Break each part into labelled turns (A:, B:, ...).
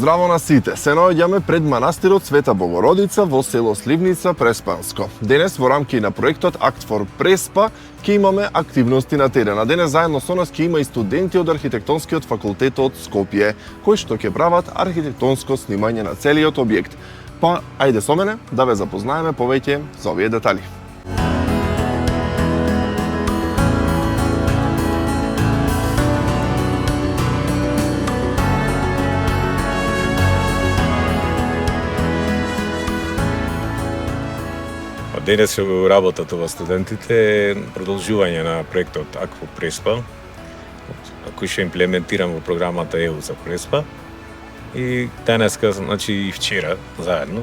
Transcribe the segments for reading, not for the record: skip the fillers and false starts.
A: Здраво на сите! Се наоѓаме пред манастирот Света Богородица во село Сливница, Преспанско. Денес во рамки на проектот Act for Преспа ќе имаме активности на терен. А денес заедно со нас ќе има и студенти од архитектонскиот факултет од Скопје, кои што ќе прават архитектонско снимање на целиот објект. Па, ајде со мене да ве запознаеме повеќе за овие детали.
B: Денес работата во студентите е продолжување на проектот Act for Преспа, кој ќе имплементирам во програмата EU за Преспа. И денеска, значи и вчера заедно,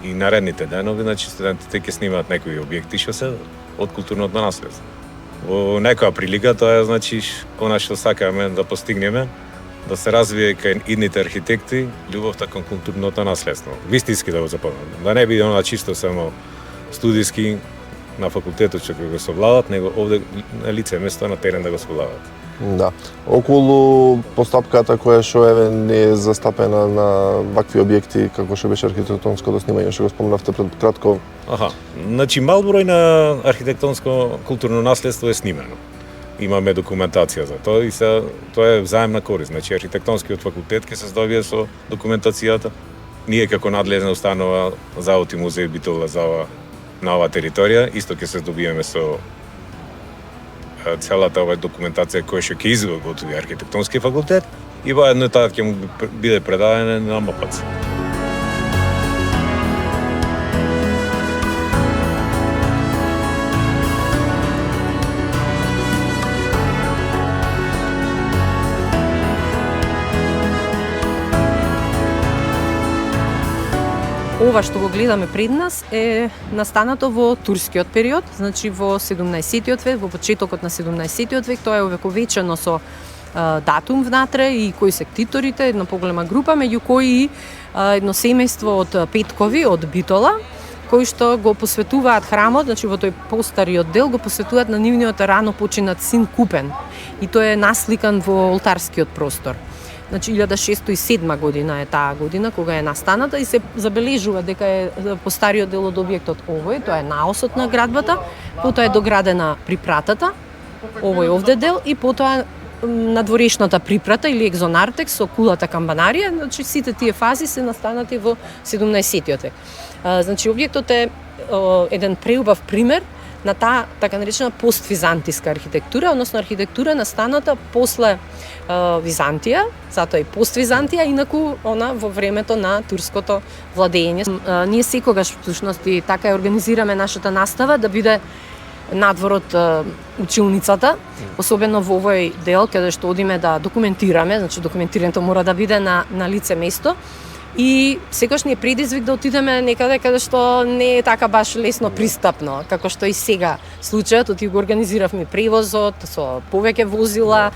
B: и наредните денови, значи студентите ќе снимаат некои објекти што се од културното наследство. Во некоја прилика тоа е, значи, она што сакаме да постигнеме, да се развие кај идните архитекти љубовта кон културното наследство. Вистински да го запомнат. Да не биде она чисто само студиски на факултетот што го совладат, него овде на лице место на терен да го совладат.
A: Да. Околу постапката која што не е застапена на вакви објекти како што беше архитектонското снимање, што го спомнавте пред кратко.
B: Значи мал број на архитектонско културно наследство е снимено. Имаме документација за тоа и тоа е взаемна корист. Значи архитектонскиот факултет ќе се здобие со документацијата. Ние како надлежна установа Завод и музеј би тоа на оваа територија, исто ќе се здобиеме со целата оваа документација која што ќе изготви архитектонски факултет и воедно таа ќе му биде предадена на МОПАЦ.
C: Ова што го гледаме пред нас е настанато во турскиот период, значи во 17-тиот век, во почетокот на 17-тиот век. Тоа е овековечено со датум внатре и кои се ктиторите, една поголема група, меѓу кои едно семејство од Петкови, од Битола, кои што го посветуваат храмот, значи во тој постариот дел го посветуваат на нивниот рано починат син Купен. И тој е насликан во олтарскиот простор. Значи 1607 година е таа година кога е настаната и се забележува дека е постариот дел од објектот овој, тоа е наосот на градбата, потоа е доградена припратата, овој овде дел и потоа надворешната припрата или екзонартекс со кулата камбанарија, значи сите тие фази се настанати во 17-тиот век. Значи објектот е еден преубав пример на таа така наречена поствизантиска архитектура, односно архитектура настаната после Византија, затоа и поствизантија, инаку она во времето на турското владење. Ние секогаш всушност и така ја организираме нашата настава да биде надвор од училницата, особено во овој дел каде што одиме да документираме, значи документирањето мора да биде на лице место. И секогаш ни е предизвик да отидеме некаде каде што не е така баш лесно пристапно, како што и сега случајот, го организиравме превозот со повеќе возила,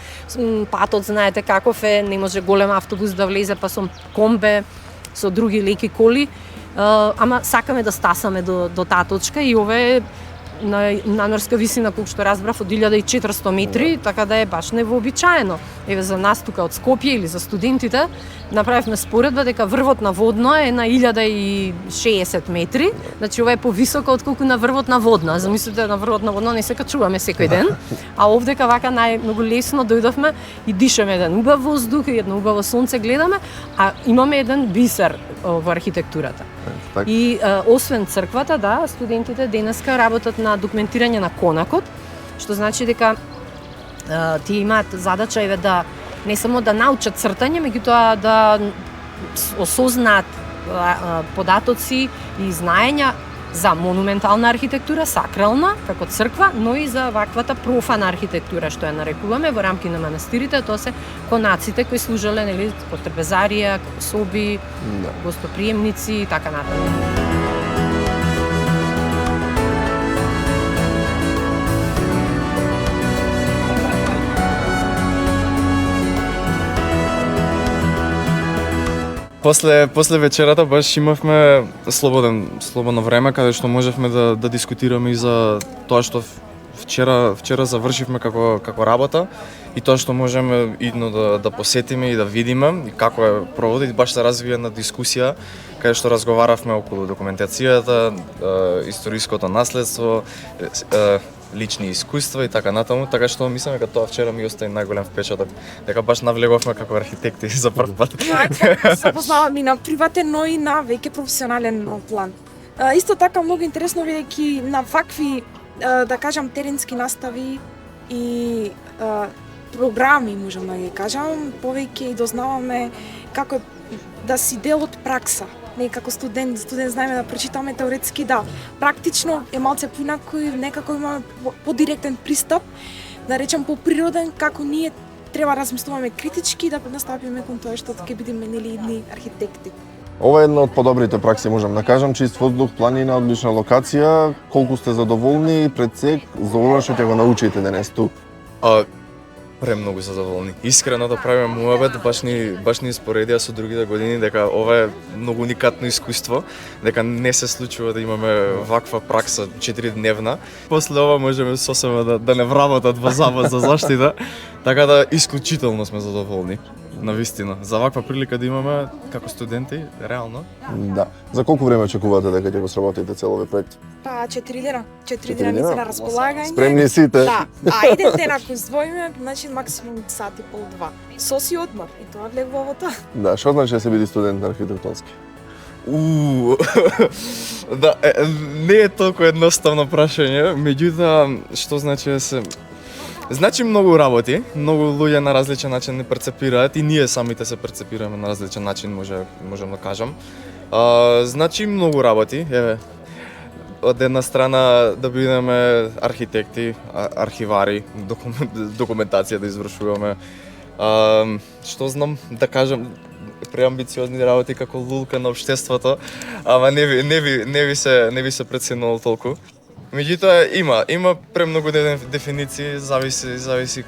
C: патот знаете каков е, не може голем автобус да влезе, па со комбе, со други леки коли, ама сакаме да стасаме до таа точка и ова е на надморска висина, колку што разбрав, од 1400 метри, така да е баш невообичаено. Еве за нас тука од Скопје или за студентите направивме споредба дека врвот на Водно е на 1060 метри, значи ова е повисоко отколку на врвот на Водно. Замислете, на врвот на Водно не се качуваме секој ден, а овдека вака многу лесно дојдовме и дишаме еден убав воздух и едно убаво сонце гледаме, а имаме еден бисер во архитектурата. И освен црквата, да, студентите денеска работат на документирање на конакот, што значи дека тие имаат задача еве да не само да научат цртање, меѓутоа да осознаат податоци и знаења за монументална архитектура, сакрална, како црква, но и за ваквата профана архитектура, што ја нарекуваме во рамки на манастирите, тоа се конаците кои служеле, нели, како трпезарија, како соби, гостоприемници и така натаму.
D: После вечерата баш имавме слободно време каде што можевме да дискутираме и за тоа што вчера завршивме како работа и тоа што можеме идно да посетиме и да видиме и како е проводи, баш се развија една дискусија каде што разговаравме околу документацијата, историското наследство, лични искуства и така натаму, така што мислам дека тоа вчера ми остави најголем впечаток, дека баш навлеговме како архитекти за прв пат.
E: Се познавам и на приватен, но и на веќе професионален план. Исто така многу интересно бидејќи на вакви да кажам теренски настави и програми можам да ги кажам, повеќе и дознаваме како да си дел од пракса. Не како студент знаеме да прочитаме теоретски, да. Практично е малце поинаку и некако имаме подиректен пристап, да речем поприроден, како ние треба размислуваме критички да настапиме кон тоа што ќе бидеме нели идни архитекти.
A: Ова е една од подобрите пракси, можам да кажам, чист воздух, планина, одлична локација. Колку сте задоволни пред се за ова што ќе го научите денес ту?
D: Премногу задоволни. Искрено да правиме муабет, баш ни споредија со другите години дека ова е многу уникатно искуство, дека не се случува да имаме ваква пракса 4-дневна. После ова можеме сосема да не вработат во завод за заштита, така да исклучително сме задоволни. Навистина, за ваква прилика да имаме како студенти, реално.
A: Да. За колку време очекувате дека ќе го сработите целови проект?
E: Па 4 дена. 4 дена ни се на располагање.
A: Спремни сите?
E: Да. А еден ден ако издвоиме, значи максимум сат и пол, 2. Соси одмор и тоа влегува во тоа.
A: Да, што значи да се биде студент на архитектонски?
D: Да, не е толку едноставно прашање, меѓутоа што значи да се Значи многу работи, многу луѓе на различен начин не перцепираат и ние самите се перцепираме на различен начин, можам да кажам. Значи многу работи, еве. Од една страна да бидеме архитекти, архивари, документација да извршуваме. Што знам да кажам, преамбициозни работи како лулка на општеството, ама не ви се преценувал толку. Меѓутоа има премногу дефиниции, зависи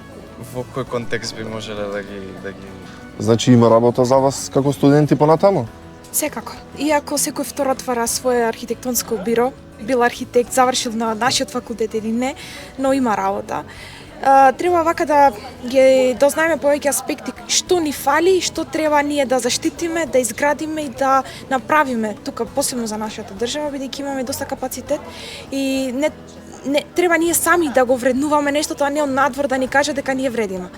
D: во кој контекст би можеле да ги
A: Значи има работа за вас како студенти понатаму?
E: Секако. Иако секој втор отвара свое архитектонско биро, бил архитект, завршил на нашиот факултет или не, но има работа. Треба вака да ги дознаеме повеќе аспекти што ни фали, што треба ние да заштитиме, да изградиме и да направиме тука посебно за нашата држава, бидејќи имаме доста капацитет и не треба ние сами да го вреднуваме нештото, а не од надвор да ни каже дека ние вредиме.